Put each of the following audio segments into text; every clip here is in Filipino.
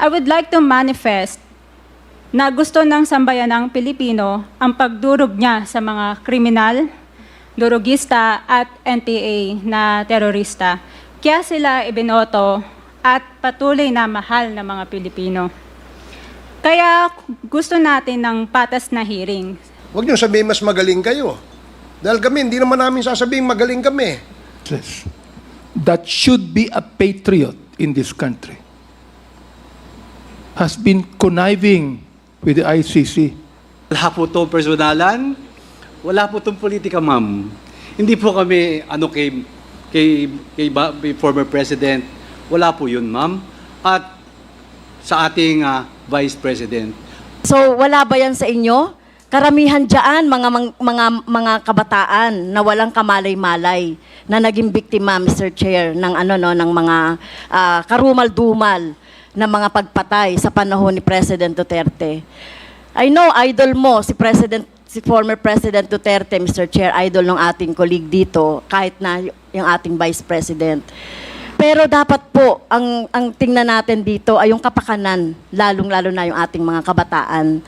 I would like to manifest na gusto ng sambayanang Pilipino ang pagdurog niya sa mga kriminal, durugista at NPA na terorista. Kaya sila ibinoto at patuloy na mahal ng mga Pilipino. Kaya gusto natin ng patas na hearing. Huwag niyo sabihin mas magaling kayo. Dahil kami, hindi naman namin sasabihin magaling kami. That should be a patriot in this country has been conniving with the ICC. Wala po itong personalan, wala po itong politika, ma'am. Hindi po kami kay former president. Wala po yun, ma'am. At sa ating vice president. So wala ba yan sa inyo? Karamihan diyan mga kabataan na walang kamalay-malay na naging biktima, Mr. Chair, ng ng mga karumal-dumal na mga pagpatay sa panahon ni President Duterte. I know idol mo si former President Duterte, Mr. Chair, idol ng ating colleague dito, kahit na yung ating Vice President. Pero dapat po, ang tingnan natin dito ay yung kapakanan, lalong-lalo na yung ating mga kabataan.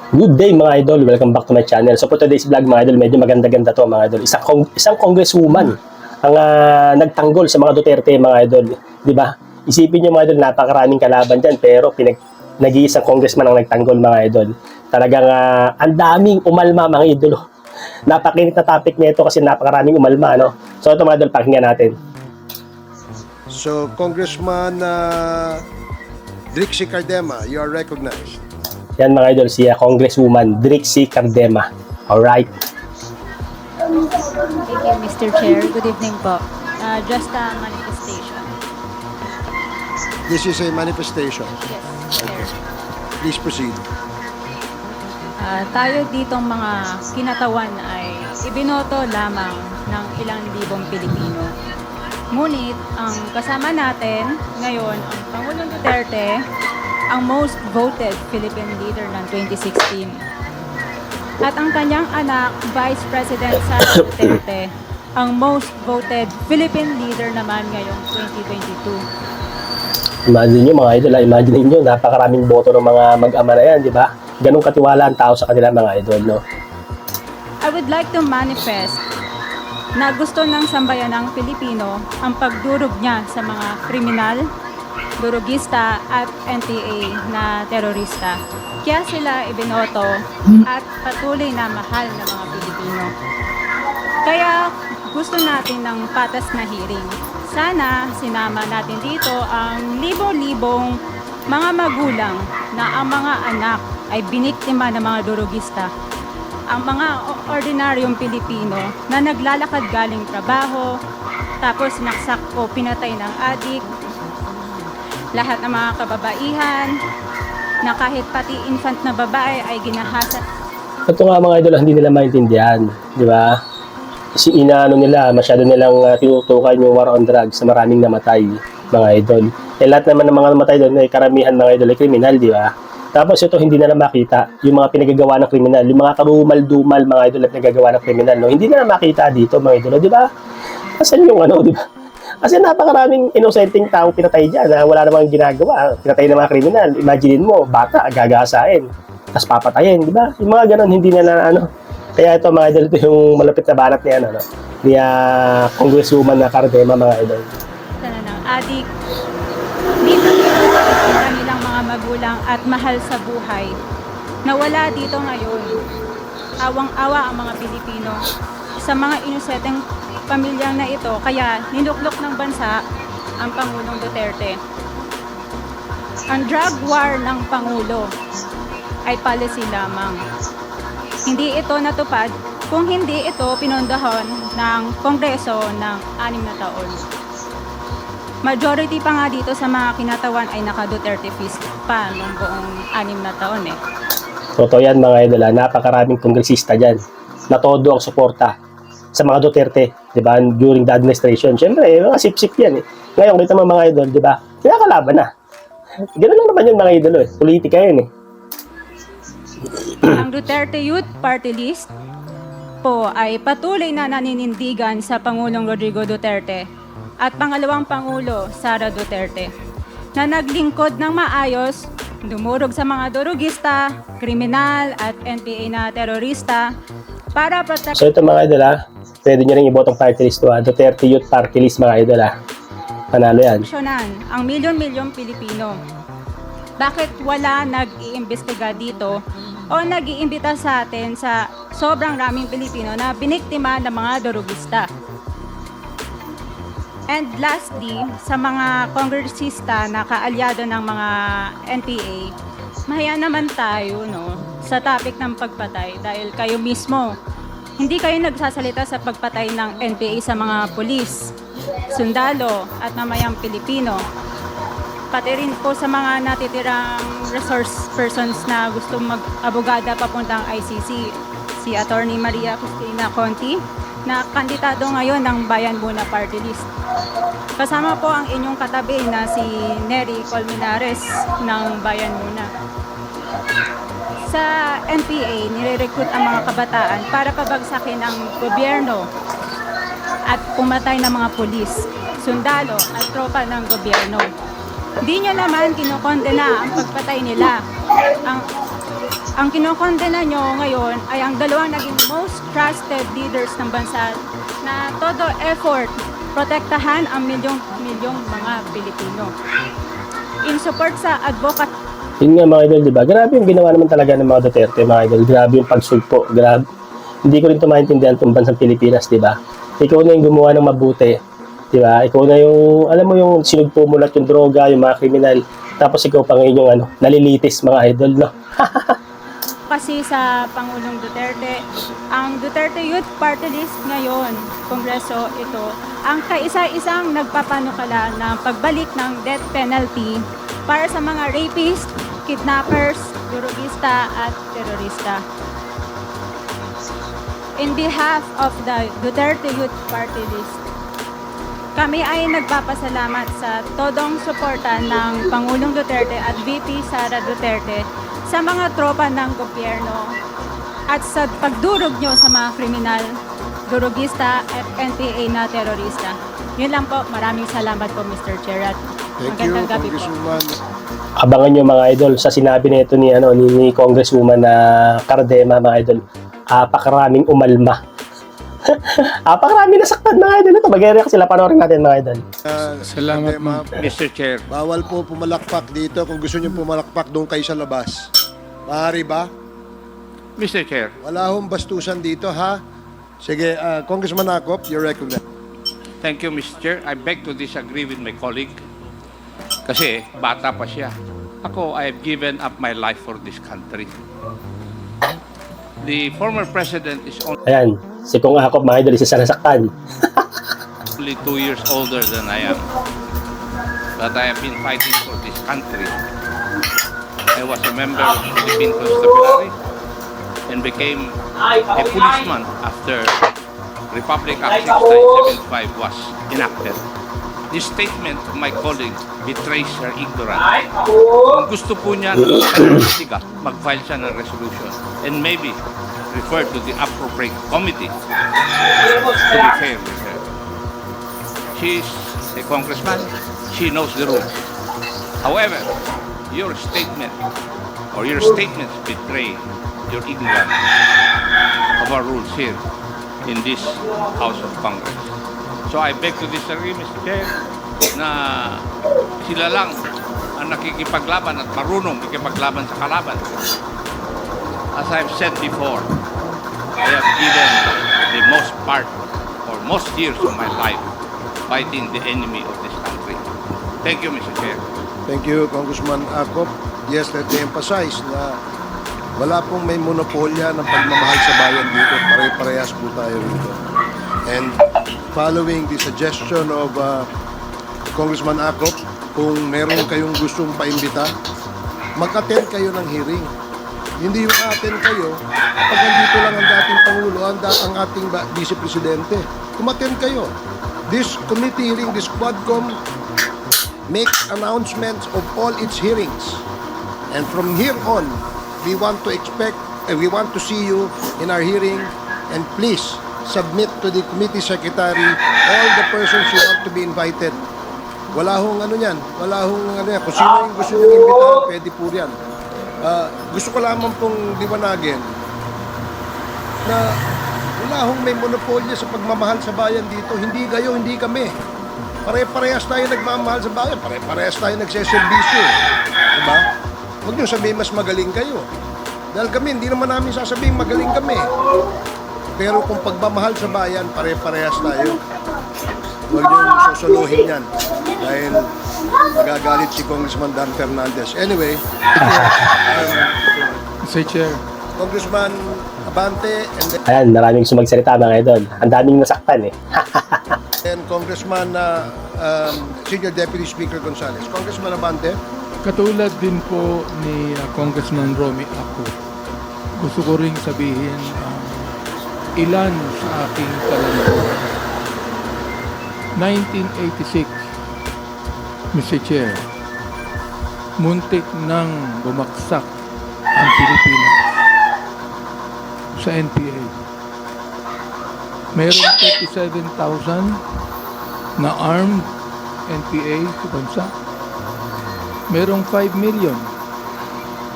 Good day mga idol, welcome back to my channel. So for today's vlog mga idol, medyo maganda-ganda to mga idol. Isang congresswoman ang nagtanggol sa mga Duterte mga idol. Di ba? Isipin nyo mga idol, napakaraming kalaban dyan pero nag-iisang congressman ang nagtanggol mga idol. Talagang ang daming umalma mga idol. Napakinit na topic nito kasi napakaraming umalma. No? So ito mga idol, pakinggan natin. So, Congressman Drixie Cardema, you are recognized. Yan mga idol, si Congresswoman Drixie Cardema. Alright. Thank you, Mr. Chair. Good evening po. Just a manifestation. This is a manifestation. Yes, Chair. Please proceed. Tayo ditong mga kinatawan ay ibinoto lamang ng ilang libong Pilipino. Ngunit ang kasama natin ngayon, ang Pangulong Duterte, ang most voted Philippine leader ng 2016. At ang kanyang anak, Vice President Sara Duterte, ang most voted Philippine leader naman ngayong 2022. Imagine nyo mga idol, imagine nyo, napakaraming boto ng mga mag-ama na yan, di ba? Ganong katiwala ang tao sa kanila mga idol, no? I would like to manifest na gusto ng sambayanang Pilipino ang pagdurog niya sa mga kriminal, durugista at NPA na terorista. Kaya sila ibinoto at patuloy na mahal ng mga Pilipino. Kaya gusto natin ng patas na hearing. Sana sinama natin dito ang libo-libong mga magulang na ang mga anak ay biniktima ng mga durugista. Ang mga ordinaryong Pilipino na naglalakad galing trabaho, tapos naksak o pinatay ng adik, lahat ng mga kababaihan, na kahit pati infant na babae ay ginahasa. Ito nga mga idol, hindi nila maintindihan, di ba? Kasi nila, masyado nilang tinutukan yung war on drugs na maraming namatay, mga idol. Lahat naman ng mga namatay doon ay karamihan mga idol ay kriminal, di ba? Tapos ito hindi na makita yung mga pinagagawa ng kriminal, yung mga karumal-dumal mga idol na pinagagawa ng kriminal, no? Hindi na makita dito mga idol, di ba? Asan yung di ba? Kasi napakaraming inosenteng taong pinatay dyan na wala namang ginagawa. Pinatay ng mga kriminal. Imagine mo, bata, gagasain. Tapos papatayin, di ba? Yung mga ganon, hindi na Kaya ito mga idol, ito yung malapit na banat niya, ni Congresswoman na Cardema mga idol. Sana ng adik, dito ang kanilang mga magulang at mahal sa buhay na wala dito ngayon. Awang-awa ang mga Pilipino sa mga inosenteng pamilyang na ito, kaya niluklok ng bansa ang Pangulong Duterte. Ang drug war ng Pangulo ay policy lamang. Hindi ito natupad kung hindi ito pinondohan ng Kongreso ng 6 na taon. Majority pa nga dito sa mga kinatawan ay naka-Duterte fist pa ng buong 6 na taon eh. Totoo yan mga idol, napakaraming kongresista dyan na todo ang suporta sa mga Duterte, di ba, during the administration. Siyempre, mga sip-sip yan eh. Ngayon, kita mga idol, di ba, kinakalaban na. Ganun lang naman yung mga idol eh. Politika yun eh. Ang Duterte Youth Party List po ay patuloy na naninindigan sa Pangulong Rodrigo Duterte at pangalawang Pangulo Sara Duterte na naglingkod ng maayos, dumurog sa mga durugista, kriminal at NPA na terorista para protektahan So ito mga idol pwede nyo rin ibotong party list to Duterte Youth Party List mga idol Panalo yan. ang milyon-milyong Pilipino. Bakit wala nag-iimbestiga dito o nag-iimbita sa atin sa sobrang raming Pilipino na biniktima ng mga durugista? And lastly, sa mga kongresista na kaalyado ng mga NPA, mahiya naman tayo sa topic ng pagpatay dahil kayo mismo, hindi kayo nagsasalita sa pagpatay ng NPA sa mga pulis, sundalo at mamayang Pilipino. Pati rin po sa mga natitirang resource persons na gusto mag-abogada papuntang ICC, si Attorney Maria Cristina Conti, na kandidato ngayon ng Bayan Muna Party List. Kasama po ang inyong katabi na si Nery Colmenares ng Bayan Muna. Sa NPA, nire-recruit ang mga kabataan para pabagsakin ang gobyerno at pumatay ng mga pulis, sundalo at tropa ng gobyerno. Hindi nyo naman kinokondena ang pagpatay nila. Ang kinokondena nyo ngayon ay ang dalawang naging most trusted leaders ng bansa na todo effort protektahan ang milyong-milyong mga Pilipino. In support sa advocacy, Yun nga mga idol, di ba? Grabe yung ginawa naman talaga ng mga Duterte, mga idol. Grabe yung pagsugpo. Grabe. Hindi ko rin ito maintindihan itong bansang Pilipinas, di ba? Ikaw na yung gumawa ng mabuti. Di ba? Ikaw na yung, alam mo yung sinugpo mo lahat yung droga, yung mga kriminal. Tapos ikaw pa ngayon yung nalilitis mga idol, no? kasi sa Pangulong Duterte, ang Duterte Youth Party List ngayon, Kongreso ito, ang kaisa-isang nagpapanukala ng pagbalik ng death penalty para sa mga rapist, kidnappers, durugista at terorista. In behalf of the Duterte Youth Party List, kami ay nagpapasalamat sa todong suporta ng Pangulong Duterte at VP Sara Duterte sa mga tropa ng gobyerno at sa pagdurog nyo sa mga kriminal, durugista at NPA na terorista. Yun lang po. Maraming salamat po, Mr. Chair. At Thank you, magandang gabi po. Congresswoman. Abangan nyo mga idol sa sinabi nito ni Congresswoman na Cardema mga idol. Apakaraming umalma. Apakaraming nasaktan mga idol. Ito, mag-react sila. Panoorin natin mga idol. Salamat, Ma'am. Mr. Chair, Bawal po pumalakpak dito. Kung gusto niyo pumalakpak, doon kayo sa labas. Maaari ba? Mr. Chair, Wala hong bastusan dito, ha? Sige, Congressman Acop, you're recognized. thank you, Mr. Chair. I beg to disagree with my colleague. Kasi bata pa siya. Ako, I have given up my life for this country. The former president is Ayan, si Kong Akop mga idol, isa sa nasaktan. only 2 years older than I am. But I have been fighting for this country. I was a member of the Philippine Constabulary and became a policeman after Republic Act 6975 was enacted. This statement of my colleague betrays her ignorance. Kung gusto po niya mag-file siya ng resolution and maybe refer to the appropriate committee to be fair with her. She's a congressman. She knows the rules. However, your statement or your statements betray your ignorance of our rules here in this House of Congress. So I beg to disagree, Mr. Chair, na sila lang ang nakikipaglaban at marunong makikipaglaban sa kalaban. As I've said before, I have given the most part or most years of my life fighting the enemy of this country. Thank you, Mr. Chair. Thank you, Congressman Acop. Yes, let me emphasize na wala pong may monopolya ng pagmamahal sa bayan dito. Pare-parehas po tayo dito. And following the suggestion of Congressman Acop, kung meron kayong gustong paimbita, mag-attend kayo ng hearing. Hindi yung attend kayo pag nandito lang ang dating Pangulo, ang ating Vice Presidente. Kumattend kayo. This committee hearing, this Quadcom, makes announcements of all its hearings. And from here on, we want to see you in our hearing And please, submit to the committee secretary all the persons you want to be invited. Wala hong ano yan. Wala hong ano yan. Kung sino yung gusto nyo imbitahan, pwede po yan. Gusto ko lamang pong liwanagin na wala hong may monopolya sa pagmamahal sa bayan dito. Hindi kayo, hindi kami. Pare-parehas tayo nagmamahal sa bayan. Pare-parehas tayo nagseservisyo. Diba? Huwag nyo sabihin mas magaling kayo. Dahil kami, hindi naman namin sasabihin magaling kami. Pero kung pagmamahal sa bayan, pare-parehas tayo. Huwag nyo susuluhin yan. Dahil magagalit si Congressman Dan Fernandez. Anyway, Mr. Chair, Congressman Abante and Ayan, maraming gusto magsalita mga idol. Ang daming nasaktan eh. then Congressman Senior Deputy Speaker Gonzales. Congressman Abante. katulad din po ni Congressman Romy ako, gusto ko ring sabihin ilan sa aking kalandagan. 1986, Mr. Chair, muntik nang bumagsak ang Pilipinas sa NPA. Mayroong 37,000 na armed NPA sa bansa. Mayroong 5 million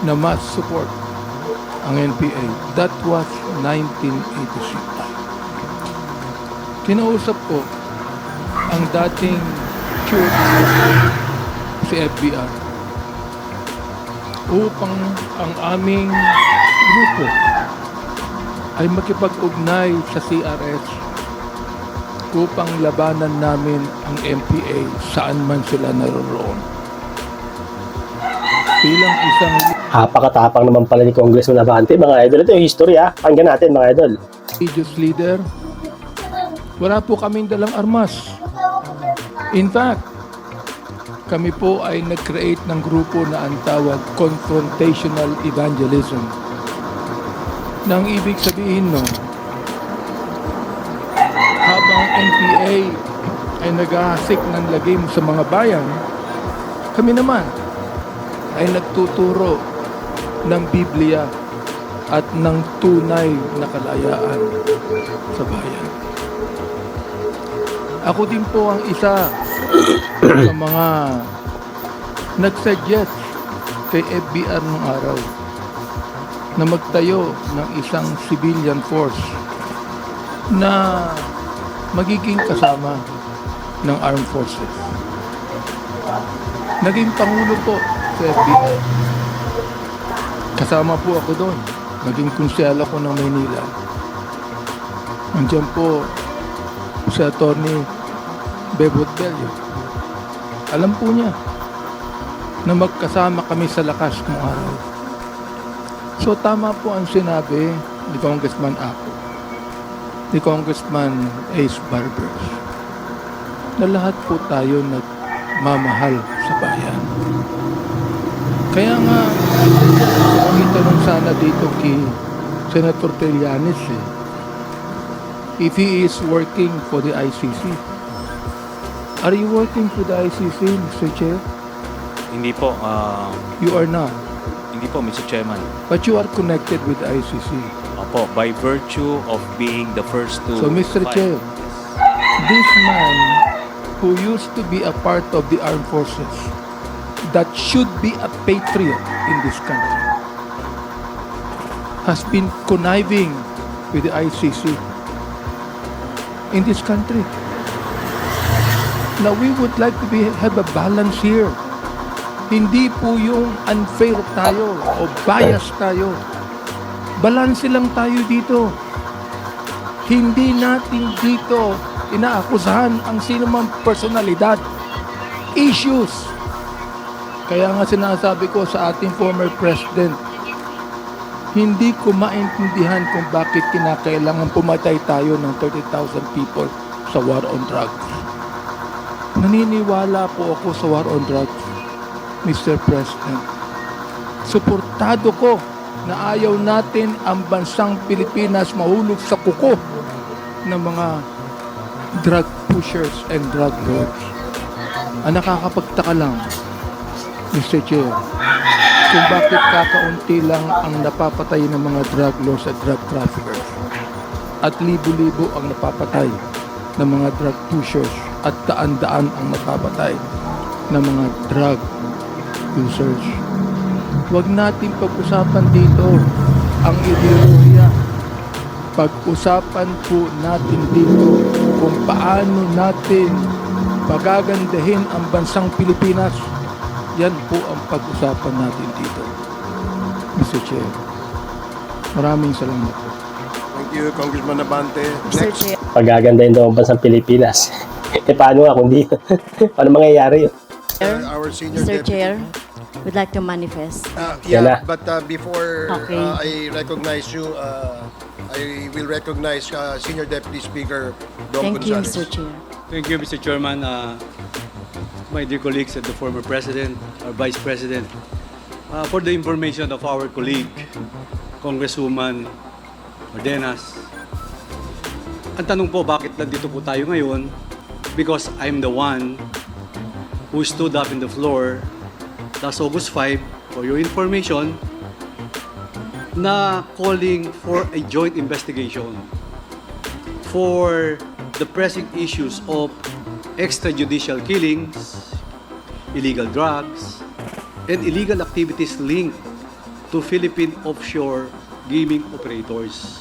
na mass support ang NPA. That was 1986. Kinausap ko ang dating chief si FBI upang ang aming grupo ay makipag-ugnay sa CRS upang labanan namin ang MPA saan man sila naroroon. Bilang isang Napakatapang naman pala ni Congressman Abante, mga idol. Ito yung history Pakinggan natin mga idol. religious leader, wala po kaming dalang armas. In fact, kami po ay nag-create ng grupo na ang tawag confrontational evangelism. Nang ibig sabihin nun, habang NPA ay naghahasik ng lagim sa mga bayan, kami naman ay nagtuturo ng Biblia at ng tunay na kalayaan sa bayan. Ako din po ang isa sa mga nag-suggest kay FBR nung araw na magtayo ng isang civilian force na magiging kasama ng armed forces. Naging pangulo po sa FBI. Kasama po ako doon. Naging konsyal ako ng Maynila. Nandiyan po si Atty. Bebot Bello. Alam po niya na magkasama kami sa lakas ng araw. So tama po ang sinabi ni Congressman Ako, ni Congressman Ace Barbers, na lahat po tayo nagmamahal sa bayan. Kaya nga, itanong sana dito kay Senator Trillanes if he is working for the ICC. Are you working for the ICC, Mr. Chair? Hindi po, You are not. hindi po, Mr. Chairman. But you are connected with the ICC. Opo, by virtue of being the first to So, Mr. file. Chair, this man who used to be a part of the armed forces that should be a patriot in this country has been conniving with the ICC in this country. Now, we would like to have a balance here. Hindi po yung unfair tayo o bias tayo. Balanse lang tayo dito. Hindi natin dito inaakusahan ang sinumang personalidad. Issues. Kaya nga sinasabi ko sa ating former president, hindi ko maintindihan kung bakit kinakailangan pumatay tayo ng 30,000 people sa war on drugs. Naniniwala po ako sa war on drugs, Mr. President. Suportado ko na ayaw natin ang bansang Pilipinas mahulog sa kuko ng mga drug pushers and drug lords. Ang nakakapagtaka lang, Mr. Chair, kung bakit kakaunti lang ang napapatay ng mga drug lords at drug traffickers. at libo-libo ang napapatay ng mga drug pushers at daan-daan ang napapatay ng mga drug users. Huwag natin pag-usapan dito ang ideolohiya. Pag-usapan po natin dito kung paano natin pagagandahin ang bansang Pilipinas. Yan po ang pag-usapan natin dito, Mr. Chair. Maraming salamat po. Thank you, Congressman Abante. Mr. Next. Chair. Pagagandahin daw ang bansang Pilipinas. Paano nga kung di? Paano mangyayari yun? Our senior Mr. deputy. Chair, would like to manifest. Yan na. But before Okay. I recognize you, I will recognize Senior Deputy Speaker Dong Thank you, Gonzales. Mr. Chair. Thank you, Mr. Chairman. My dear colleagues and the former President, our Vice President, for the information of our colleague, Congresswoman Ordenas, ang tanong po, bakit nandito po tayo ngayon? Because I'm the one who stood up in the floor last August 5, for your information, na calling for a joint investigation for the pressing issues of extrajudicial killings, illegal drugs, and illegal activities linked to Philippine offshore gaming operators.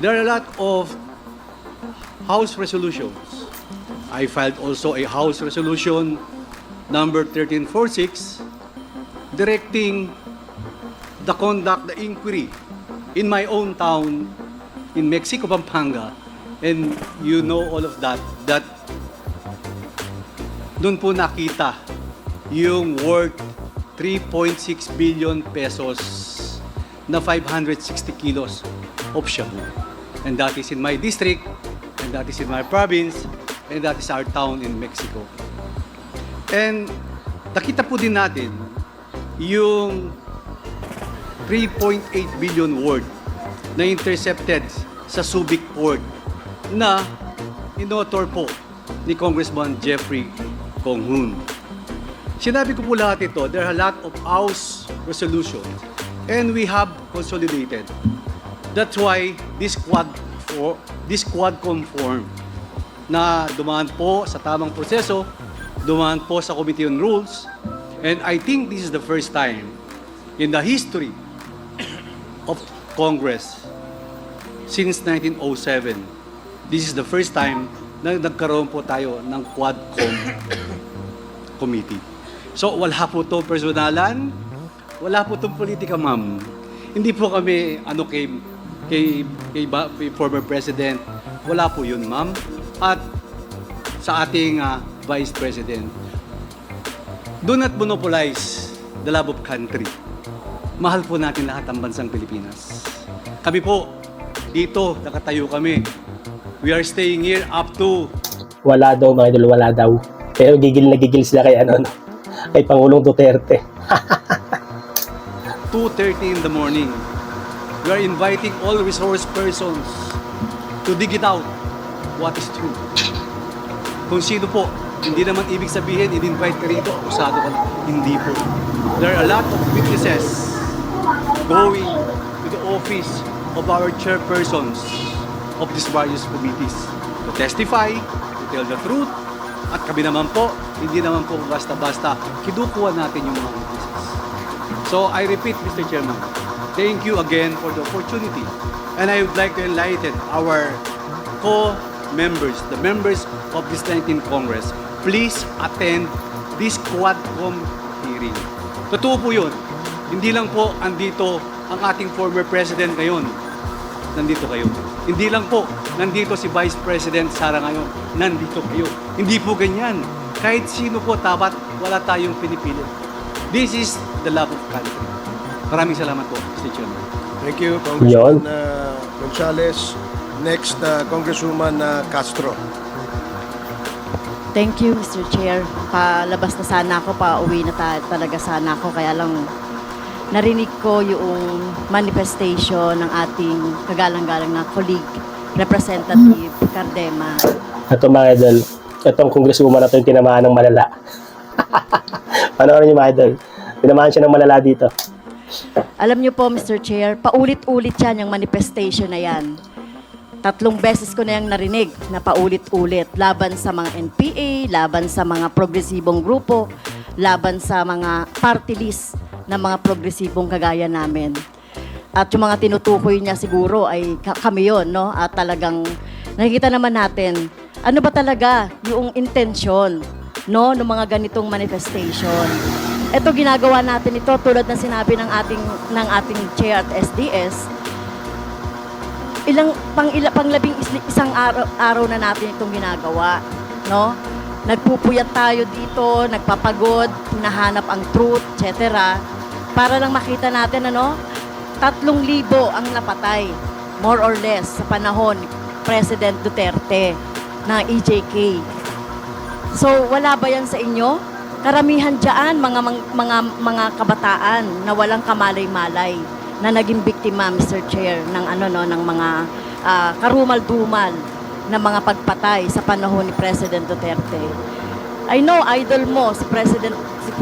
There are a lot of House resolutions. I filed also a House resolution number 1346 directing the inquiry in my own town in Mexico, Pampanga. And you know all of that doon po nakita yung worth 3.6 billion pesos na 560 kilos of shabu. And that is in my district, and that is in my province, and that is our town in Mexico. And nakita po din natin yung 3.8 billion worth na intercepted sa Subic Port na inotor po ni Congressman Jeffrey Conghun. Sinabi ko po lahat ito, there are a lot of House resolutions and we have consolidated. That's why this Quadcom form na dumaan po sa tamang proseso, dumaan po sa Committee on Rules, and I think this is the first time in the history of Congress since 1907. This is the first time na nagkaroon po tayo ng Quadcom Committee. So wala po itong personalan, wala po itong politika, ma'am. Hindi po kami kay former President, wala po yun, ma'am. At sa ating Vice President, do not monopolize the love of country. Mahal po natin lahat ang bansang Pilipinas. Kami po, dito, nakatayo kami. We are staying here up to... Wala daw mga idol, wala daw. Pero gigil na gigil sila kay kay Pangulong Duterte. 2:30 in the morning. We are inviting all resource persons to dig it out what is true. Kung sino po, hindi naman ibig sabihin, in-invite ka rito, usado ka na. Hindi po. There are a lot of witnesses going to the office of our chairpersons of these various committees to testify, to tell the truth, at kami naman po, hindi naman po basta-basta kinukuha natin yung mga witnesses. So I repeat, Mr. Chairman, thank you again for the opportunity, and I would like to enlighten our co-members, the members of this 19th Congress, please attend this Quadcom hearing. Totoo po yun. Hindi lang po andito ang ating former President ngayon. Nandito kayo. Hindi lang po nandito si Vice President Sara ngayon. Nandito kayo. Hindi po ganyan. Kahit sino po dapat wala tayong pinipili. This is the love of country. Maraming salamat po, Mr. Chairman. Thank you, Congressman Gonzales. Next, Congresswoman Castro. Thank you, Mr. Chair. Palabas na sana ako, pauwi na talaga sana ako. Kaya lang narinig ko yung manifestation ng ating kagalang-galang na colleague, Representative Cardema. Ito mga idol, itong congresswoman na ito yung tinamaan ng malala. Panoorin niyo mga idol, tinamaan siya ng malala dito. Alam niyo po, Mr. Chair, paulit-ulit yan yung manifestation na yan. 3 beses ko na yung narinig na paulit-ulit laban sa mga NPA, laban sa mga progresibong grupo, laban sa mga party list ng mga progresibong kagaya namin. At yung mga tinutukoy niya siguro ay kami yon, no? At talagang nakikita naman natin, ano ba talaga yung intensyon, no, ng mga ganitong manifestation. Ito ginagawa natin ito tulad ng sinabi ng ating chair at SDS. Panglabing isang araw na natin itong ginagawa, no? Nagpupuyat tayo dito, nagpapagod, hinahanap ang truth, etc. Para lang makita natin, 3,000 ang napatay, more or less, sa panahon ni President Duterte na EJK. So, wala ba yan sa inyo? Karamihan dyan, mga kabataan na walang kamalay-malay na naging biktima, Mr. Chair, ng ng mga karumal-dumal na mga pagpatay sa panahon ni President Duterte. I know, idol mo, si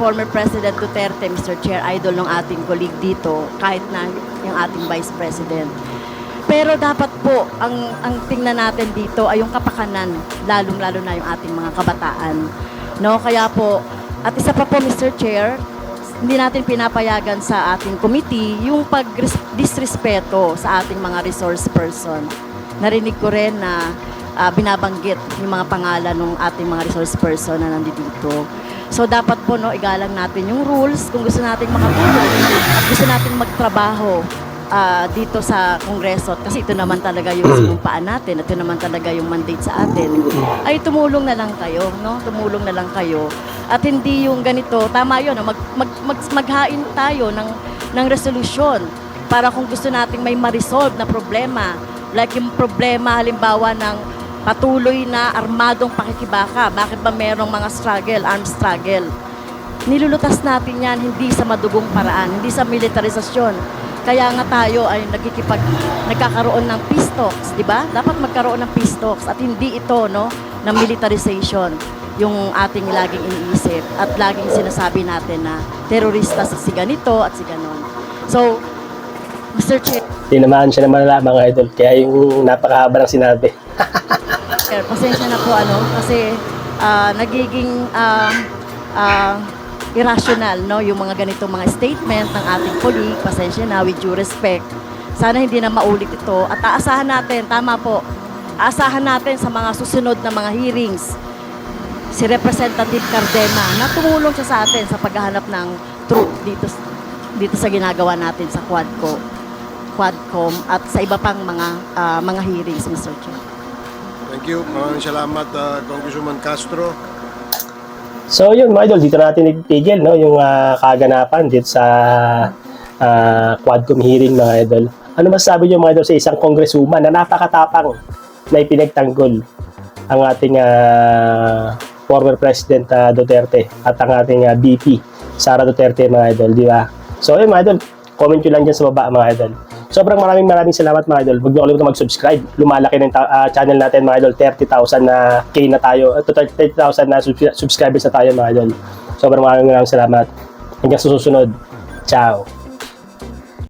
former President Duterte, Mr. Chair, idol ng ating colleague dito, kahit na yung ating Vice President. Pero dapat po, ang tingnan natin dito ay yung kapakanan, lalong-lalo na yung ating mga kabataan. No? Kaya po, at isa pa po, Mr. Chair, hindi natin pinapayagan sa ating committee yung pag-disrespeto sa ating mga resource person. Narinig ko rin na binabanggit yung mga pangalan ng ating mga resource person na nandito. So dapat po igalang natin yung rules kung gusto nating makatulong at gusto nating magtrabaho dito sa Kongreso. Kasi ito naman talaga yung sinumpaan natin, ito naman talaga yung mandate sa atin. Ay tumulong na lang kayo, no? Tumulong na lang kayo. At hindi yung ganito, tama yun, maghain tayo ng resolusyon para kung gusto nating may ma-resolve na problema, like yung problema halimbawa ng patuloy na armadong pakikibaka, bakit ba merong mga armed struggle? Nilulutas natin yan hindi sa madugong paraan, hindi sa militarisasyon. Kaya nga tayo ay nagkakaroon ng peace talks, di ba? Dapat magkaroon ng peace talks at hindi ito, na militarization yung ating laging iniisip at laging sinasabi natin na terorista si ganito at si ganon. So, Mr. Chair, Tinamaan siya naman mga idol, kaya yung napakahaba ng sinabi. pasensya na po kasi nagiging irrational, yung mga ganitong mga statement ng ating colleague. Pasensya na, with due respect. Sana hindi na maulit ito at aasahan natin, tama po, aasahan natin sa mga susunod na mga hearings si Representative Cardema na tumulong siya sa atin sa paghahanap ng truth dito sa ginagawa natin sa Quadcom at sa iba pang mga hearings, Mr. Chair. Thank you. Maraming salamat, Congresswoman Castro. So yun mga idol, dito natin itigil yung kaganapan dito sa Quadcom hearing mga idol. Ano masasabi niyo mga idol sa isang congresswoman na napakatapang na ipinagtanggol ang ating former President Duterte at ang ating VP Sara Duterte mga idol, di ba? So yun mga idol, comment nyo lang dyan sa baba mga idol. Sobrang maraming salamat mga idol. Huwag niyo kalimutan mag-subscribe. Lumalaki na yung channel natin mga idol. 30,000 na K na tayo. 30,000 na subscribers na tayo mga idol. Sobrang maraming salamat. Hanggang sa susunod. Ciao.